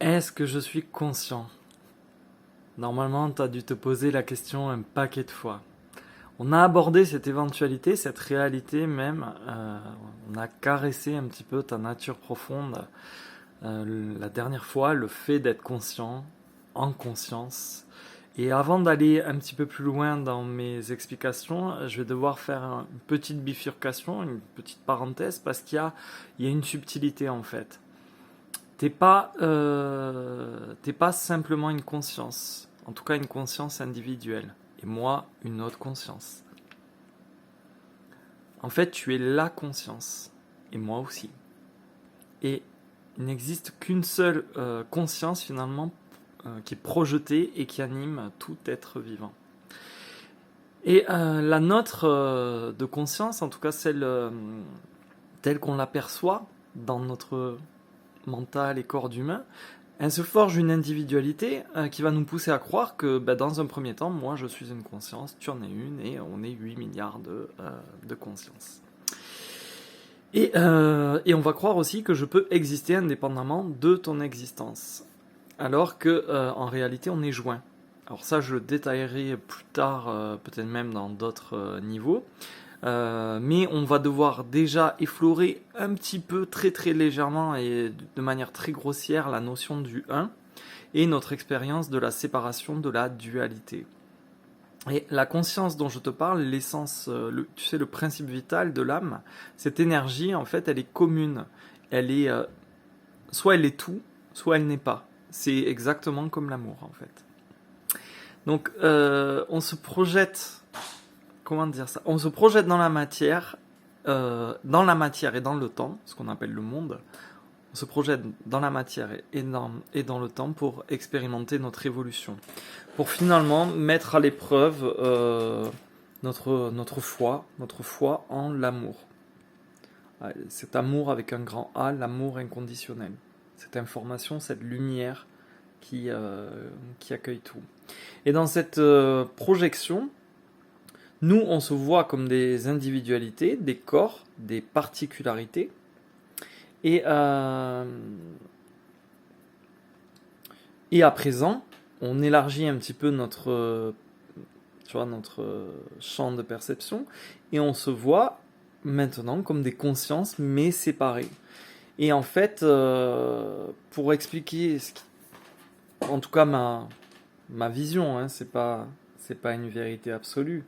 Est-ce que je suis conscient? Normalement, tu as dû te poser la question un paquet de fois. On a abordé cette éventualité, cette réalité même. On a caressé un petit peu ta nature profonde. La dernière fois, le fait d'être conscient, en conscience. Et avant d'aller un petit peu plus loin dans mes explications, je vais devoir faire une petite bifurcation, une petite parenthèse, parce qu'il y a une subtilité en fait. T'es pas simplement une conscience, en tout cas une conscience individuelle, et moi une autre conscience. En fait, tu es la conscience, et moi aussi. Et il n'existe qu'une seule conscience finalement qui est projetée et qui anime tout être vivant. Et la nôtre de conscience, en tout cas celle telle qu'on l'aperçoit dans notre mental et corps d'humain, elle se forge une individualité qui va nous pousser à croire que dans un premier temps, moi je suis une conscience, tu en es une, et on est 8 milliards de consciences. Et on va croire aussi que je peux exister indépendamment de ton existence, alors que en réalité on est joints. Alors ça je le détaillerai plus tard, peut-être même dans d'autres niveaux. Mais on va devoir déjà effleurer un petit peu, très très légèrement et de manière très grossière, la notion du un et notre expérience de la séparation, de la dualité. Et la conscience dont je te parle, l'essence, tu sais, le principe vital de l'âme, cette énergie, en fait, elle est commune. Elle est, soit elle est tout, soit elle n'est pas. C'est exactement comme l'amour, en fait. Donc, on se projette, comment dire ça? On se projette dans la matière et dans le temps, ce qu'on appelle le monde. On se projette dans la matière et dans le temps pour expérimenter notre évolution. Pour finalement mettre à l'épreuve notre foi en l'amour. Cet amour avec un grand A, l'amour inconditionnel. Cette information, cette lumière qui accueille tout. Et dans cette projection, nous, on se voit comme des individualités, des corps, des particularités. Et à présent, on élargit un petit peu notre champ de perception et on se voit maintenant comme des consciences mais séparées. Et en fait, pour expliquer en tout cas ma vision, hein, c'est pas une vérité absolue.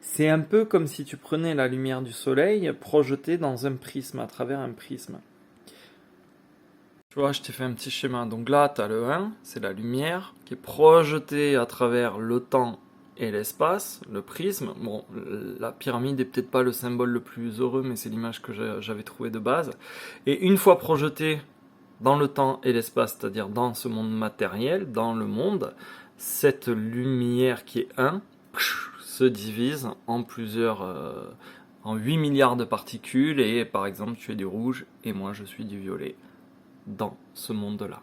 C'est un peu comme si tu prenais la lumière du soleil projetée dans un prisme, à travers un prisme. Tu vois, je t'ai fait un petit schéma. Donc là, tu as le 1, c'est la lumière qui est projetée à travers le temps et l'espace, le prisme. Bon, la pyramide est peut-être pas le symbole le plus heureux, mais c'est l'image que j'avais trouvée de base. Et une fois projetée dans le temps et l'espace, c'est-à-dire dans ce monde matériel, dans le monde, cette lumière qui est 1 se divise en en 8 milliards de particules, et par exemple, tu es du rouge et moi je suis du violet dans ce monde-là.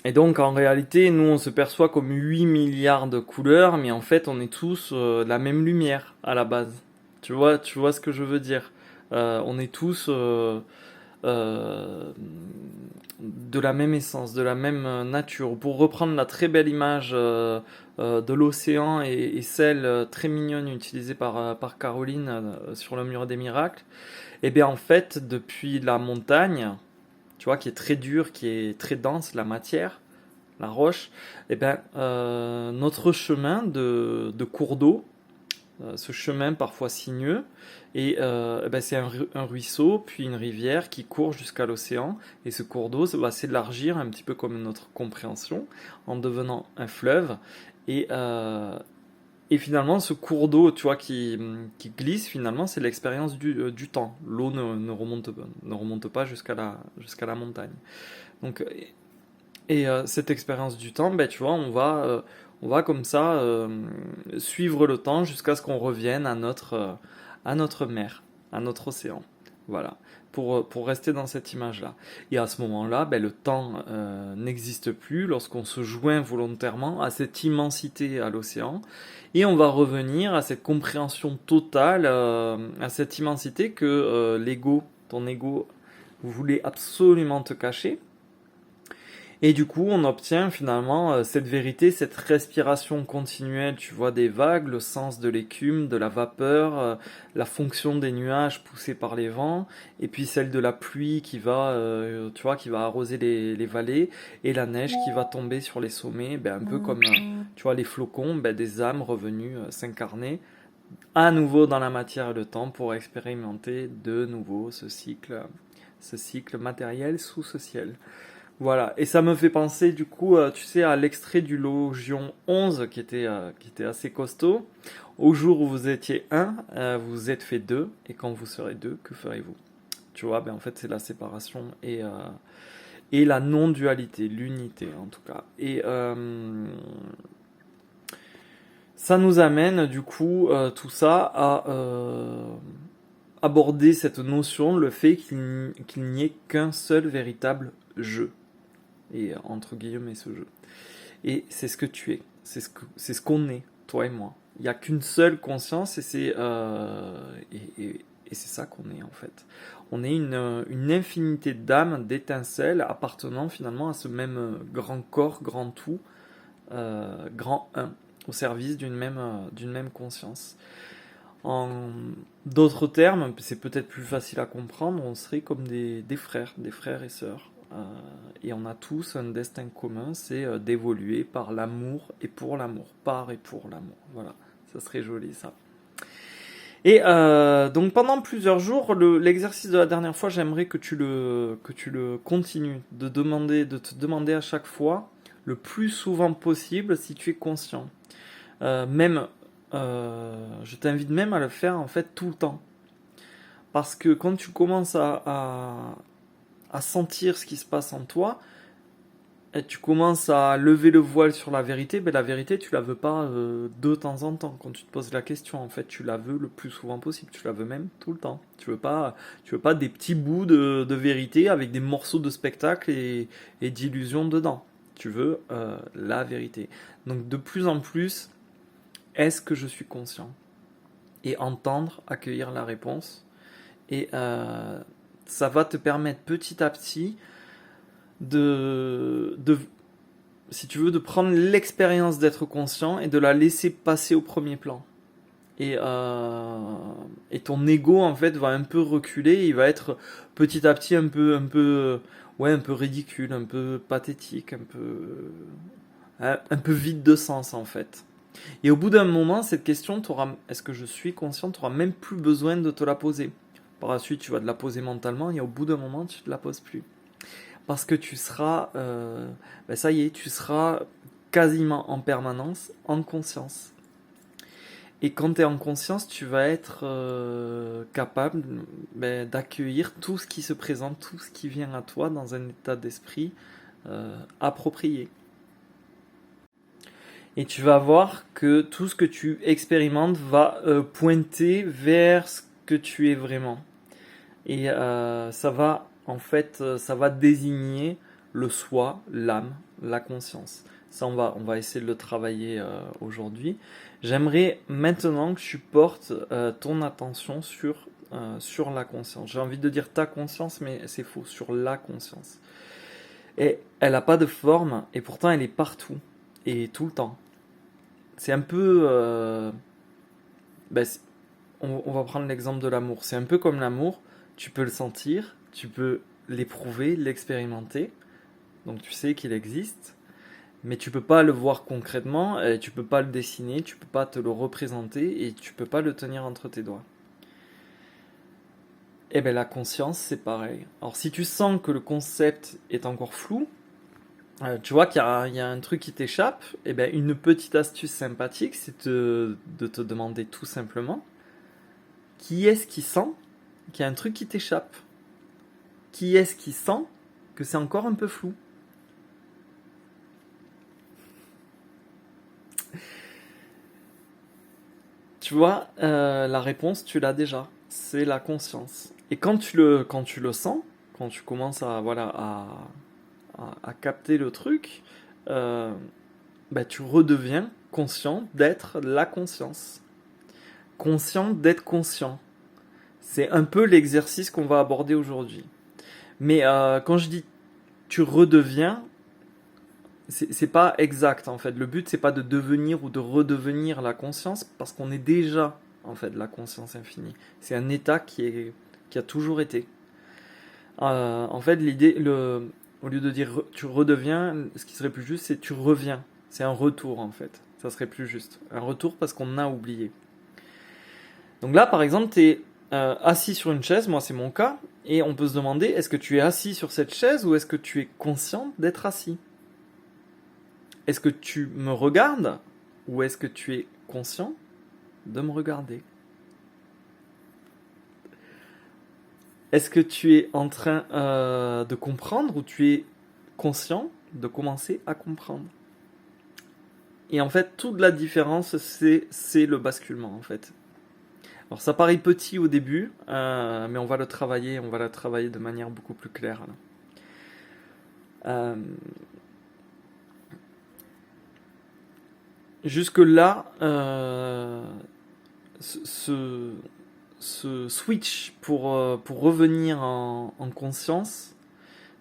Et donc en réalité, nous on se perçoit comme 8 milliards de couleurs, mais en fait on est tous la même lumière à la base. Tu vois ce que je veux dire. On est tous de la même essence, de la même nature. Pour reprendre la très belle image de l'océan et celle très mignonne utilisée par Caroline sur le mur des miracles, et bien en fait, depuis la montagne, tu vois, qui est très dure, qui est très dense, la matière, la roche, et bien notre chemin de cours d'eau, ce chemin parfois sinueux, et ben c'est un ruisseau, puis une rivière qui court jusqu'à l'océan, et ce cours d'eau va s'élargir un petit peu comme notre compréhension, en devenant un fleuve, et, euh, et finalement, ce cours d'eau, tu vois, qui glisse, finalement, c'est l'expérience du temps. L'eau ne remonte pas jusqu'à la montagne. Donc, cette expérience du temps, ben, tu vois, on va comme ça suivre le temps jusqu'à ce qu'on revienne à notre mer, à notre océan. Voilà, pour rester dans cette image-là. Et à ce moment-là, ben, le temps n'existe plus lorsqu'on se joint volontairement à cette immensité à l'océan. Et on va revenir à cette compréhension totale, à cette immensité que ton ego vous voulez absolument te cacher. Et du coup, on obtient finalement cette vérité, cette respiration continuelle, tu vois, des vagues, le sens de l'écume, de la vapeur, la fonction des nuages poussés par les vents, et puis celle de la pluie qui va, tu vois, qui va arroser les vallées, et la neige qui va tomber sur les sommets, ben, un peu comme, tu vois, les flocons, ben, des âmes revenues s'incarner à nouveau dans la matière et le temps pour expérimenter de nouveau ce cycle matériel sous ce ciel. Voilà, et ça me fait penser du coup, tu sais, à l'extrait du Logion 11 qui était assez costaud. Au jour où vous étiez un, vous vous êtes fait deux, et quand vous serez deux, que ferez-vous? Tu vois, ben en fait c'est la séparation et la non-dualité, l'unité en tout cas. Et ça nous amène du coup tout ça à aborder cette notion, le fait qu'il n'y ait qu'un seul véritable jeu. Et entre guillemets ce jeu. Et c'est ce que tu es, c'est ce qu'on est, toi et moi. Il n'y a qu'une seule conscience et c'est ça qu'on est en fait. On est une infinité d'âmes, d'étincelles appartenant finalement à ce même grand corps, grand tout, grand un, au service d'une même conscience. En d'autres termes, c'est peut-être plus facile à comprendre, on serait comme des frères et sœurs. Et on a tous un destin commun, c'est d'évoluer par l'amour et pour l'amour, par et pour l'amour. Voilà, ça serait joli ça. Et donc pendant plusieurs jours, l'exercice de la dernière fois, j'aimerais que tu le continues, de te demander à chaque fois, le plus souvent possible, si tu es conscient. Même, je t'invite même à le faire en fait tout le temps. Parce que quand tu commences à sentir ce qui se passe en toi, et tu commences à lever le voile sur la vérité, ben la vérité tu la veux pas de temps en temps. Quand tu te poses la question, en fait, tu la veux le plus souvent possible. Tu la veux même tout le temps. Tu veux pas des petits bouts de vérité avec des morceaux de spectacle et d'illusion dedans. Tu veux la vérité. Donc de plus en plus, est-ce que je suis conscient? Et entendre, accueillir la réponse. Et ça va te permettre petit à petit si tu veux, de prendre l'expérience d'être conscient et de la laisser passer au premier plan. Et ton ego en fait va un peu reculer, il va être petit à petit un peu ridicule, un peu pathétique, un peu vide de sens en fait. Et au bout d'un moment, cette question, est-ce que je suis conscient, tu n'auras même plus besoin de te la poser. Par la suite, tu vas te la poser mentalement et au bout d'un moment, tu ne te la poses plus. Parce que tu seras, ça y est, tu seras quasiment en permanence en conscience. Et quand tu es en conscience, tu vas être capable d'accueillir tout ce qui se présente, tout ce qui vient à toi dans un état d'esprit approprié. Et tu vas voir que tout ce que tu expérimentes va pointer vers ce que tu es vraiment. Et ça va, en fait, ça va désigner le soi, l'âme, la conscience. Ça, on va essayer de le travailler aujourd'hui. J'aimerais maintenant que tu portes ton attention sur la conscience. J'ai envie de dire ta conscience, mais c'est faux, sur la conscience. Et elle n'a pas de forme, et pourtant elle est partout, et tout le temps. C'est un peu... on va prendre l'exemple de l'amour. C'est un peu comme l'amour, tu peux le sentir, tu peux l'éprouver, l'expérimenter, donc tu sais qu'il existe, mais tu peux pas le voir concrètement, tu peux pas le dessiner, tu peux pas te le représenter et tu peux pas le tenir entre tes doigts. Et bien la conscience c'est pareil. Alors si tu sens que le concept est encore flou, tu vois qu'il y a un truc qui t'échappe, et bien une petite astuce sympathique c'est de te demander tout simplement qui est-ce qui sent qu'il y a un truc qui t'échappe? Qui est-ce qui sent que c'est encore un peu flou? Tu vois, la réponse, tu l'as déjà. C'est la conscience. Et quand tu le sens, quand tu commences à capter le truc, tu redeviens conscient d'être la conscience. Conscient d'être conscient. C'est un peu l'exercice qu'on va aborder aujourd'hui. Mais quand je dis tu redeviens, c'est pas exact en fait. Le but c'est pas de devenir ou de redevenir la conscience parce qu'on est déjà en fait la conscience infinie. C'est un état qui a toujours été. En fait, au lieu de dire tu redeviens, ce qui serait plus juste, c'est tu reviens. C'est un retour en fait. Ça serait plus juste. Un retour parce qu'on a oublié. Donc là, par exemple, tu es assis sur une chaise, moi c'est mon cas, et on peut se demander est-ce que tu es assis sur cette chaise ou est-ce que tu es conscient d'être assis? Est-ce que tu me regardes ou est-ce que tu es conscient de me regarder? Est-ce que tu es en train de comprendre ou tu es conscient de commencer à comprendre? Et en fait, toute la différence, c'est le basculement en fait. Alors ça paraît petit au début, mais on va le travailler de manière beaucoup plus claire. Là. Jusque-là, ce, ce switch pour revenir en conscience,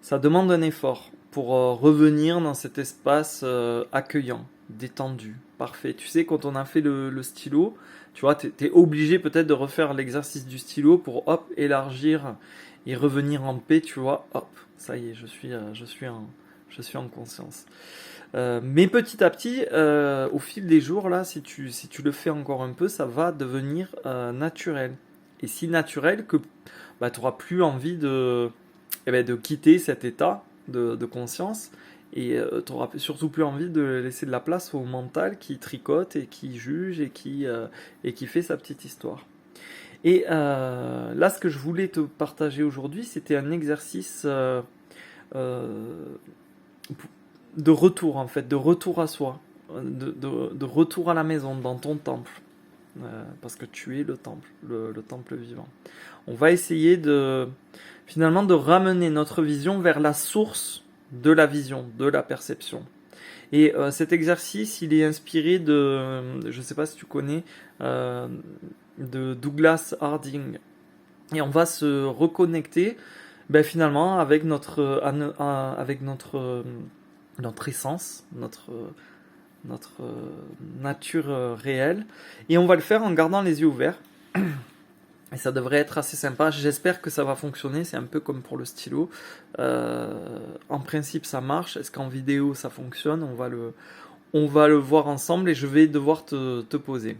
ça demande un effort pour revenir dans cet espace accueillant, détendu, parfait. Tu sais, quand on a fait le stylo, tu vois, t'es obligé peut-être de refaire l'exercice du stylo pour hop, élargir et revenir en paix, tu vois, hop, ça y est, je suis en conscience. Mais petit à petit, au fil des jours, là, si tu le fais encore un peu, ça va devenir naturel. Et si naturel que bah, tu n'auras plus envie de quitter cet état de conscience et tu n'auras surtout plus envie de laisser de la place au mental qui tricote et qui juge et qui fait sa petite histoire. Et là, ce que je voulais te partager aujourd'hui, c'était un exercice euh, de retour en fait, de retour à soi, de retour à la maison, dans ton temple, parce que tu es le temple, le temple vivant. On va essayer finalement de ramener notre vision vers la source de la vision, de la perception. Et cet exercice, il est inspiré je ne sais pas si tu connais, de Douglas Harding. Et on va se reconnecter finalement avec notre essence, notre nature réelle. Et on va le faire en gardant les yeux ouverts. Et ça devrait être assez sympa. J'espère que ça va fonctionner. C'est un peu comme pour le stylo. En principe, ça marche. Est-ce qu'en vidéo, ça fonctionne? On va le voir ensemble et je vais devoir te poser.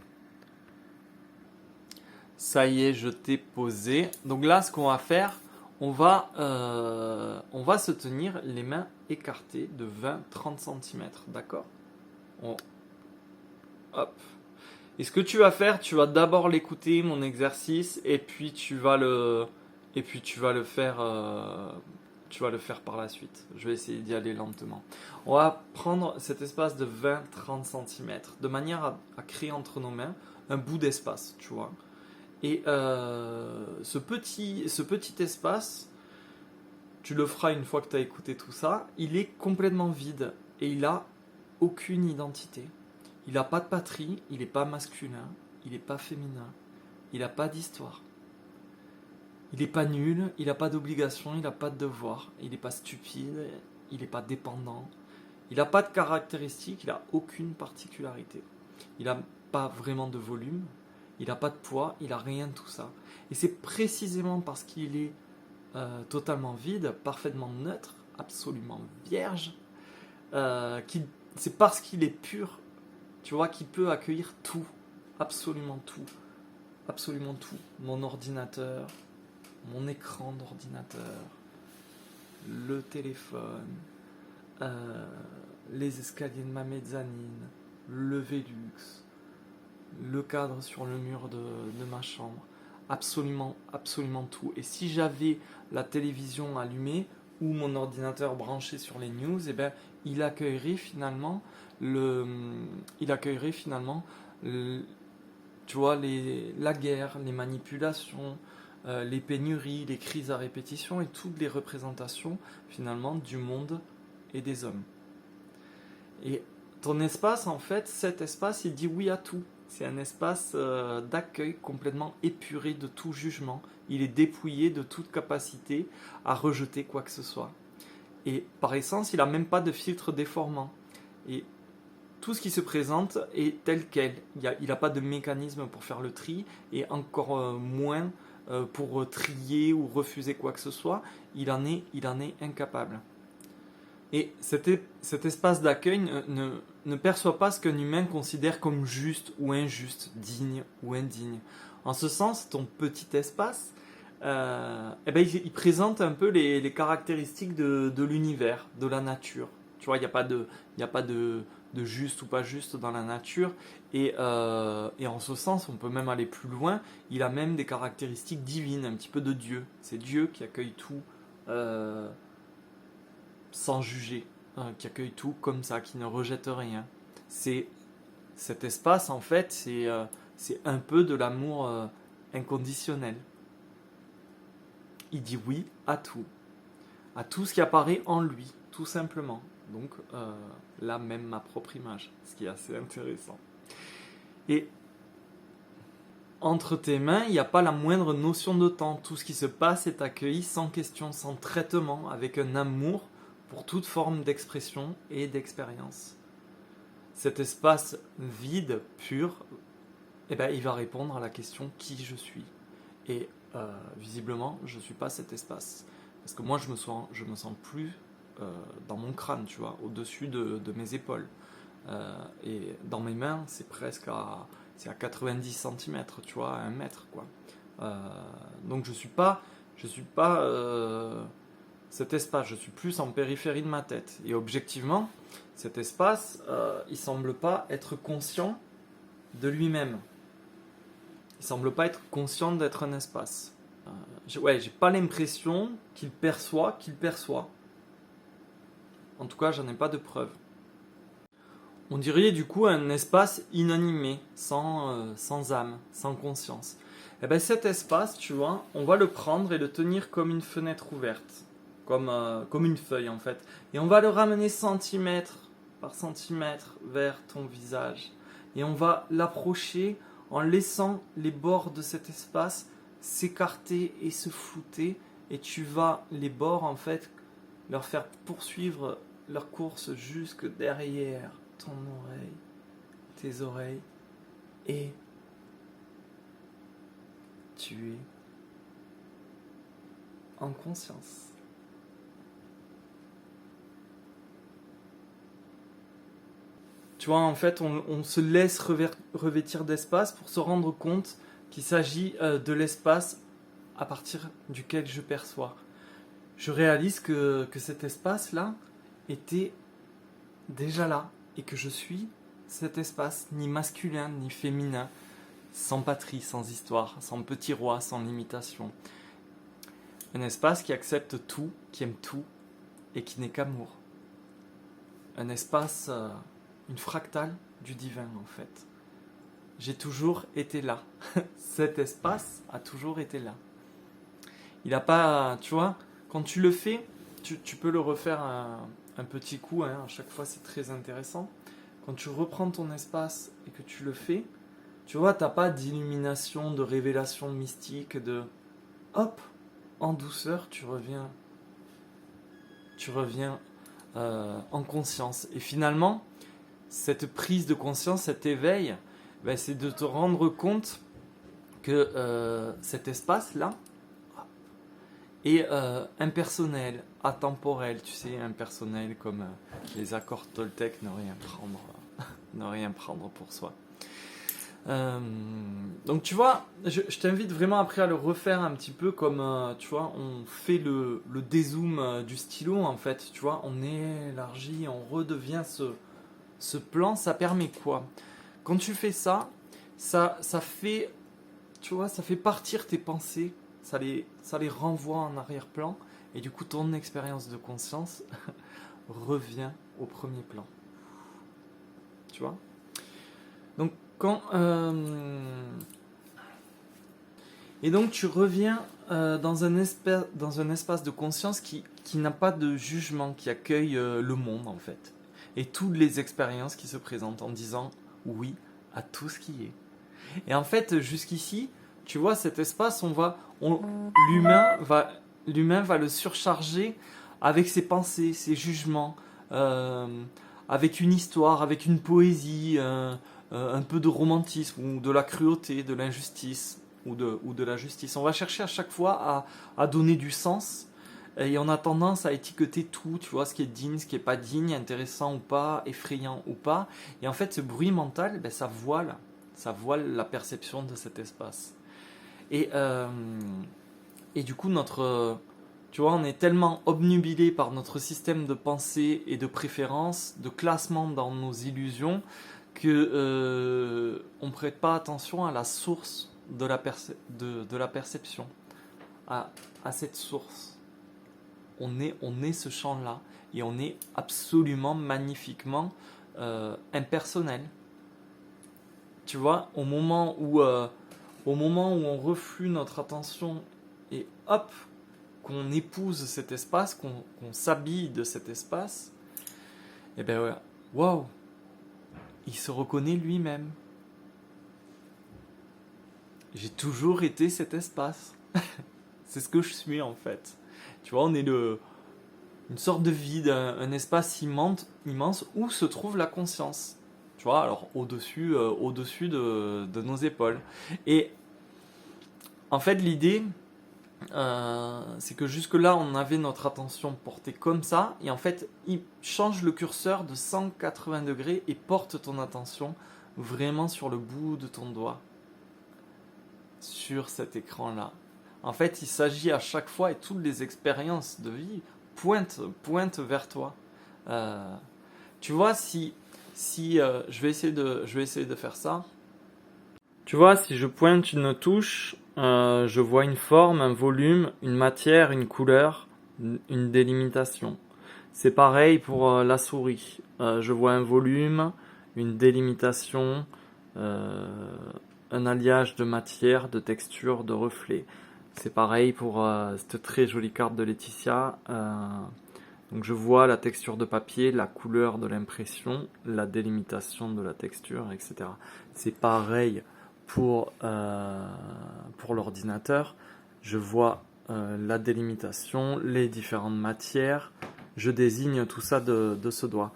Ça y est, je t'ai posé. Donc là, ce qu'on va faire, on va se tenir les mains écartées de 20-30 cm, d'accord? Hop. Et ce que tu vas faire, tu vas d'abord l'écouter, mon exercice, et puis tu vas le faire, par la suite. Je vais essayer d'y aller lentement. On va prendre cet espace de 20-30 cm, de manière à créer entre nos mains un bout d'espace, tu vois. Et ce petit espace, tu le feras une fois que tu as écouté tout ça, il est complètement vide et il n'a aucune identité. Il n'a pas de patrie, il n'est pas masculin, il n'est pas féminin, il n'a pas d'histoire. Il n'est pas nul, il n'a pas d'obligation, il n'a pas de devoir, il n'est pas stupide, il n'est pas dépendant, il n'a pas de caractéristiques, il n'a aucune particularité. Il n'a pas vraiment de volume, il n'a pas de poids, il n'a rien de tout ça. Et c'est précisément parce qu'il est totalement vide, parfaitement neutre, absolument vierge, c'est parce qu'il est pur, tu vois, qu'il peut accueillir tout, absolument tout, absolument tout. Mon ordinateur, mon écran d'ordinateur, le téléphone, les escaliers de ma mezzanine, le Velux, le cadre sur le mur de ma chambre, absolument, absolument tout. Et si j'avais la télévision allumée ou mon ordinateur branché sur les news, il accueillerait finalement tu vois, la guerre, les manipulations, les pénuries, les crises à répétition et toutes les représentations finalement du monde et des hommes. Et ton espace, en fait, cet espace, il dit oui à tout. C'est un espace d'accueil complètement épuré de tout jugement. Il est dépouillé de toute capacité à rejeter quoi que ce soit. Et par essence, il n'a même pas de filtre déformant. Et tout ce qui se présente est tel quel. Il n'a pas de mécanisme pour faire le tri, et encore moins pour trier ou refuser quoi que ce soit. Il en est incapable. Et cet espace d'accueil ne perçoit pas ce qu'un humain considère comme juste ou injuste, digne ou indigne. En ce sens, ton petit espace, il présente un peu les caractéristiques de l'univers, de la nature. Tu vois, il n'y a pas de juste ou pas juste dans la nature. Et en ce sens, on peut même aller plus loin. Il a même des caractéristiques divines, un petit peu de Dieu. C'est Dieu qui accueille tout sans juger, qui accueille tout comme ça, qui ne rejette rien. Cet espace, en fait, c'est un peu de l'amour inconditionnel. Il dit oui à tout ce qui apparaît en lui, tout simplement. Donc là, même ma propre image, ce qui est assez intéressant. Et entre tes mains, il n'y a pas la moindre notion de temps. Tout ce qui se passe est accueilli sans question, sans traitement, avec un amour pour toute forme d'expression et d'expérience. Cet espace vide, pur, il va répondre à la question qui je suis. Et visiblement, je ne suis pas cet espace. Parce que moi, je me sens plus dans mon crâne, tu vois, au-dessus de mes épaules. Et dans mes mains, c'est presque à 90 cm, tu vois, à 1 mètre, quoi. Donc je suis pas cet espace, je suis plus en périphérie de ma tête. Et objectivement, cet espace, il semble pas être conscient de lui-même. Il semble pas être conscient d'être un espace. J'ai pas l'impression qu'il perçoit. En tout cas, j'en ai pas de preuve. On dirait du coup un espace inanimé, sans âme, sans conscience. Et bien cet espace, tu vois, on va le prendre et le tenir comme une fenêtre ouverte, comme une feuille en fait. Et on va le ramener centimètre par centimètre vers ton visage. Et on va l'approcher en laissant les bords de cet espace s'écarter et se flouter. Et tu vas, les bords en fait, leur faire poursuivre leur course jusque derrière ton oreille, tes oreilles, et tu es en conscience. Tu vois, en fait, on se laisse revêtir d'espace pour se rendre compte qu'il s'agit de l'espace à partir duquel je perçois. Je réalise que cet espace-là était déjà là, et que je suis cet espace, ni masculin ni féminin, sans patrie, sans histoire, sans petit roi, sans limitation. Un espace qui accepte tout, qui aime tout, et qui n'est qu'amour. Un espace, une fractale du divin en fait. J'ai toujours été là. Cet espace a toujours été là. Il n'a pas, tu vois, quand tu le fais, tu peux le refaire un petit coup, hein, à chaque fois c'est très intéressant. Quand tu reprends ton espace et que tu le fais, tu vois, t'as pas d'illumination, de révélation mystique, de hop, en douceur, tu reviens en conscience. Et finalement, cette prise de conscience, cet éveil, c'est de te rendre compte que cet espace-là est impersonnel, atemporel, tu sais, impersonnel comme les accords Toltec, ne rien prendre pour soi. Donc tu vois, je t'invite vraiment après à le refaire un petit peu comme, tu vois, on fait le dézoom du stylo en fait, tu vois, on élargit, on redevient ce plan, ça permet quoi? Quand tu fais ça fait, tu vois, ça fait partir tes pensées, ça les renvoie en arrière-plan, et du coup ton expérience de conscience revient au premier plan. Tu vois? Donc et donc tu reviens dans un espace de conscience qui n'a pas de jugement, qui accueille le monde en fait. Et toutes les expériences qui se présentent en disant oui à tout ce qui est. Et en fait, jusqu'ici, tu vois, cet espace, l'humain va le surcharger avec ses pensées, ses jugements, euh, avec une histoire, avec une poésie, un peu de romantisme ou de la cruauté, de l'injustice ou de la justice. On va chercher à chaque fois à donner du sens et on a tendance à étiqueter tout, tu vois, ce qui est digne, ce qui est pas digne, intéressant ou pas, effrayant ou pas. Et en fait, ce bruit mental, ben, ça voile la perception de cet espace. Et, euh, et du coup, tu vois, on est tellement obnubilé par notre système de pensée et de préférence, de classement dans nos illusions, que on prête pas attention à la source de la perception, à, à cette source. On est ce champ-là et on est absolument magnifiquement impersonnel. Tu vois, au moment où on reflue notre attention et hop, qu'on épouse cet espace, qu'on s'habille de cet espace, et ben ouais, waouh, il se reconnaît lui-même. J'ai toujours été cet espace. C'est ce que je suis en fait. Tu vois, on est une sorte de vide, un espace immense où se trouve la conscience. Tu vois, alors au-dessus de nos épaules. Et en fait, l'idée, c'est que jusque-là, on avait notre attention portée comme ça, et en fait, il change le curseur de 180 degrés et porte ton attention vraiment sur le bout de ton doigt, sur cet écran-là. En fait, il s'agit à chaque fois, et toutes les expériences de vie pointent vers toi. Tu vois, si je vais essayer de faire ça. Tu vois, si je pointe une touche, je vois une forme, un volume, une matière, une couleur, une délimitation. C'est pareil pour la souris. Je vois un volume, une délimitation, euh, un alliage de matière, de texture, de reflet. C'est pareil pour cette très jolie carte de Laetitia. Donc je vois la texture de papier, la couleur de l'impression, la délimitation de la texture, etc. C'est pareil pour l'ordinateur. Je vois la délimitation, les différentes matières. Je désigne tout ça de ce doigt.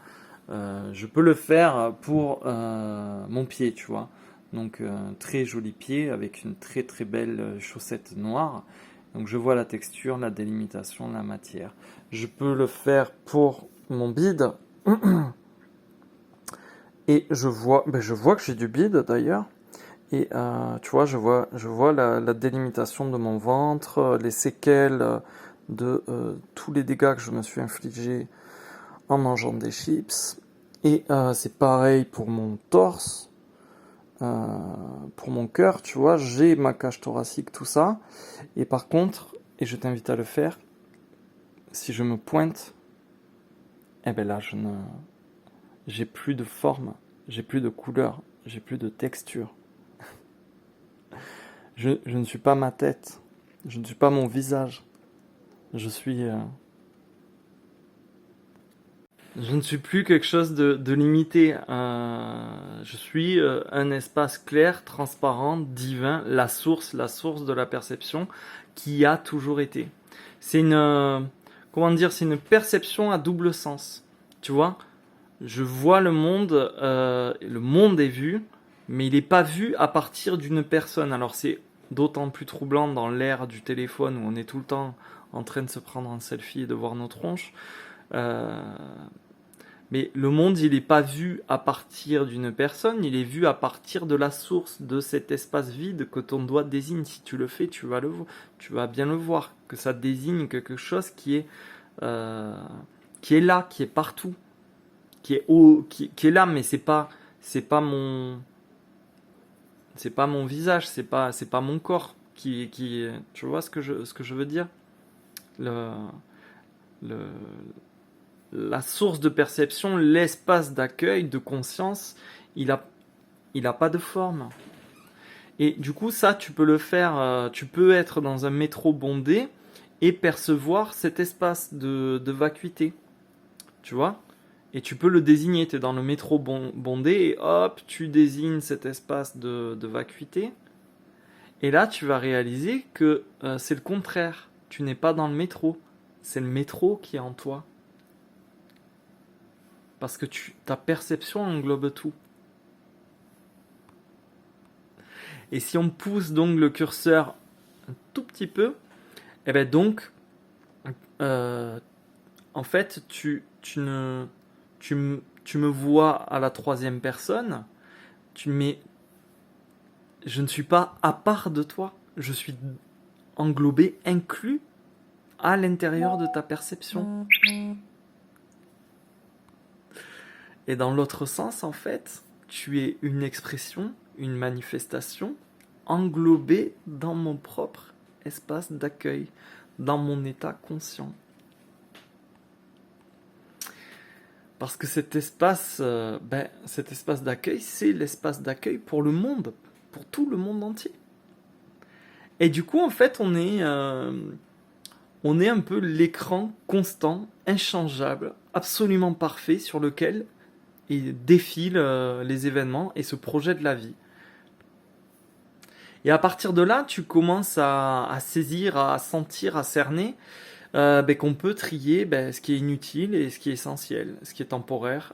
Je peux le faire pour mon pied, tu vois. Donc un très joli pied avec une très très belle chaussette noire. Donc je vois la texture, la délimitation, la matière. Je peux le faire pour mon bide. Et je vois que j'ai du bide d'ailleurs. Et tu vois, je vois la délimitation de mon ventre, les séquelles de tous les dégâts que je me suis infligés en mangeant des chips. Et c'est pareil pour mon torse, pour mon cœur, tu vois, j'ai ma cage thoracique, tout ça. Et par contre, et je t'invite à le faire, si je me pointe, eh ben là, j'ai plus de forme, j'ai plus de couleur, j'ai plus de texture. Je ne suis pas ma tête, je ne suis pas mon visage. Je suis, je ne suis plus quelque chose de limité. Je suis un espace clair, transparent, divin, la source de la perception qui a toujours été. C'est comment dire, c'est une perception à double sens. Tu vois, je vois le monde est vu, mais il n'est pas vu à partir d'une personne. Alors c'est d'autant plus troublant dans l'ère du téléphone où on est tout le temps en train de se prendre un selfie et de voir nos tronches. Euh, mais le monde, il n'est pas vu à partir d'une personne, il est vu à partir de la source, de cet espace vide que ton doigt désigne. Si tu le fais, tu vas bien le voir, que ça désigne quelque chose qui est là, qui est partout, qui est là, mais c'est pas mon visage, c'est pas mon corps tu vois ce que je veux dire? Le, le, la source de perception, l'espace d'accueil, de conscience, il a, il a pas de forme. Et du coup, ça, tu peux le faire, tu peux être dans un métro bondé et percevoir cet espace de vacuité. Tu vois? Et tu peux le désigner, tu es dans le métro bondé et hop, tu désignes cet espace de vacuité. Et là, tu vas réaliser que c'est le contraire. Tu n'es pas dans le métro. C'est le métro qui est en toi. Parce que ta perception englobe tout. Et si on pousse donc le curseur un tout petit peu, et bien donc, en fait, tu me vois à la troisième personne, mais je ne suis pas à part de toi. Je suis englobé, inclus à l'intérieur de ta perception. Et dans l'autre sens, en fait, tu es une expression, une manifestation englobée dans mon propre espace d'accueil, dans mon état conscient. Parce que cet espace d'accueil, c'est l'espace d'accueil pour le monde, pour tout le monde entier. Et du coup, en fait, on est un peu l'écran constant, inchangeable, absolument parfait, sur lequel défilent les événements et se projette la vie. Et à partir de là, tu commences à saisir, à sentir, à cerner qu'on peut trier ce qui est inutile et ce qui est essentiel, ce qui est temporaire,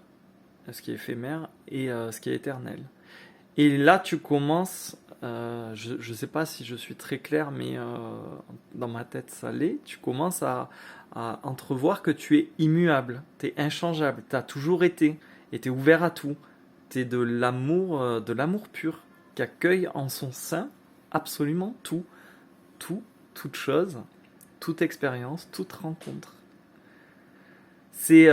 ce qui est éphémère et ce qui est éternel. Et là, tu commences, je ne sais pas si je suis très clair, mais dans ma tête ça l'est, tu commences à entrevoir que tu es immuable, tu es inchangeable, tu as toujours été, et tu es ouvert à tout. Tu es de l'amour pur, qui accueille en son sein absolument tout, toute chose, toute expérience, toute rencontre. C'est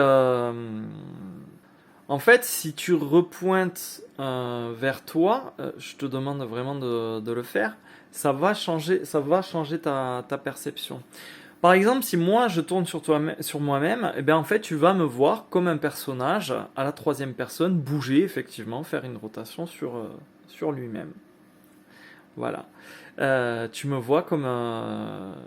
en fait, si tu repointes vers toi, je te demande vraiment de le faire, ça va changer ta perception. Par exemple, si moi je tourne sur moi-même, eh bien en fait tu vas me voir comme un personnage à la troisième personne bouger effectivement, faire une rotation sur lui-même. Voilà. Tu me vois comme un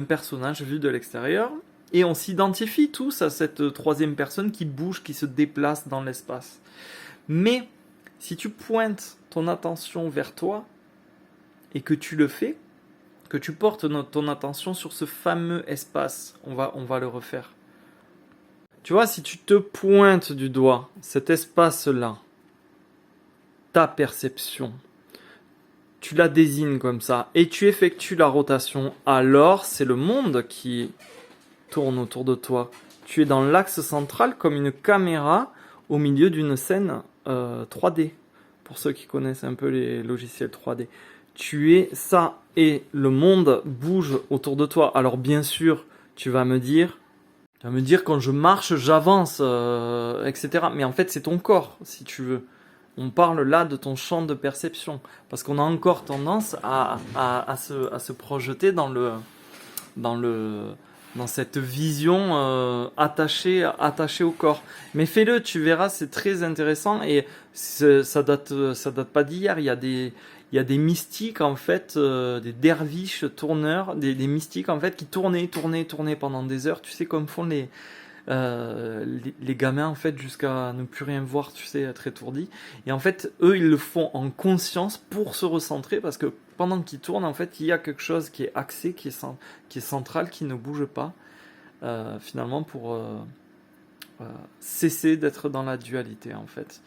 personnage vu de l'extérieur. Et on s'identifie tous à cette troisième personne qui bouge, qui se déplace dans l'espace. Mais si tu pointes ton attention vers toi et que tu le fais, que tu portes ton attention sur ce fameux espace, on va le refaire. Tu vois, si tu te pointes du doigt cet espace-là, ta perception, tu la désignes comme ça et tu effectues la rotation, alors c'est le monde qui tourne autour de toi. Tu es dans l'axe central comme une caméra au milieu d'une scène 3D. Pour ceux qui connaissent un peu les logiciels 3D. Tu es ça et le monde bouge autour de toi. Alors bien sûr, tu vas me dire quand je marche, j'avance, etc. Mais en fait, c'est ton corps, si tu veux. On parle là de ton champ de perception. Parce qu'on a encore tendance à se projeter dans cette vision attachée au corps. Mais fais-le, tu verras, c'est très intéressant et ça date pas d'hier. Il y a des mystiques en fait, des derviches tourneurs, des mystiques en fait qui tournaient pendant des heures. Tu sais comme font les gamins en fait jusqu'à ne plus rien voir, tu sais, être étourdis. Et en fait, eux, ils le font en conscience pour se recentrer parce que pendant qu'ils tournent, en fait, il y a quelque chose qui est axé, qui est central, qui ne bouge pas, finalement, pour cesser d'être dans la dualité, en fait.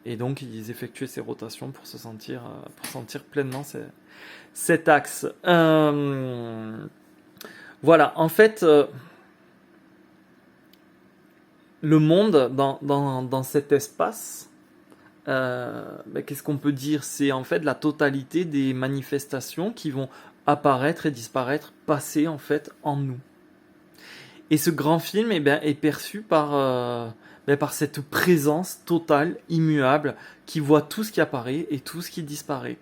Et donc, ils effectuaient ces rotations pour sentir pleinement cet axe. Voilà, en fait, le monde dans cet espace, qu'est-ce qu'on peut dire? C'est en fait la totalité des manifestations qui vont apparaître et disparaître, passer en fait en nous. Et ce grand film est perçu par cette présence totale, immuable, qui voit tout ce qui apparaît et tout ce qui disparaît.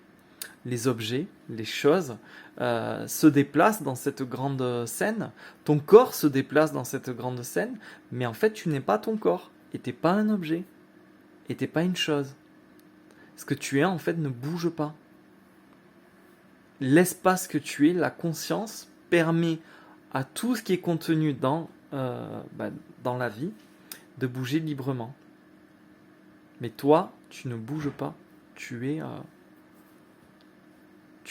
Les objets, les choses se déplacent dans cette grande scène. Ton corps se déplace dans cette grande scène, mais en fait tu n'es pas ton corps. Et t'es pas un objet. Et t'es pas une chose. Ce que tu es en fait ne bouge pas. L'espace que tu es, la conscience, permet à tout ce qui est contenu dans la vie de bouger librement. Mais toi, tu ne bouges pas. Tu es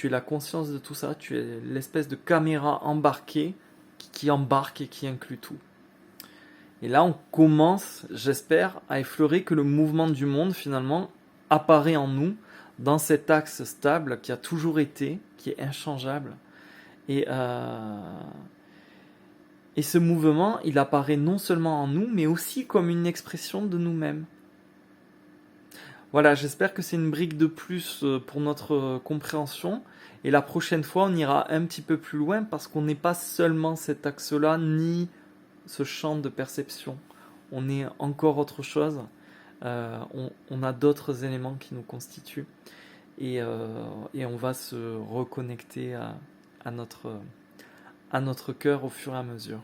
la conscience de tout ça. Tu es l'espèce de caméra embarquée qui embarque et qui inclut tout. Et là, on commence, j'espère, à effleurer que le mouvement du monde, finalement, apparaît en nous, dans cet axe stable qui a toujours été, qui est inchangeable. Et ce mouvement, il apparaît non seulement en nous, mais aussi comme une expression de nous-mêmes. Voilà, j'espère que c'est une brique de plus pour notre compréhension. Et la prochaine fois, on ira un petit peu plus loin parce qu'on n'est pas seulement cet axe-là, ni ce champ de perception. On est encore autre chose. On a d'autres éléments qui nous constituent. Et on va se reconnecter à notre cœur au fur et à mesure.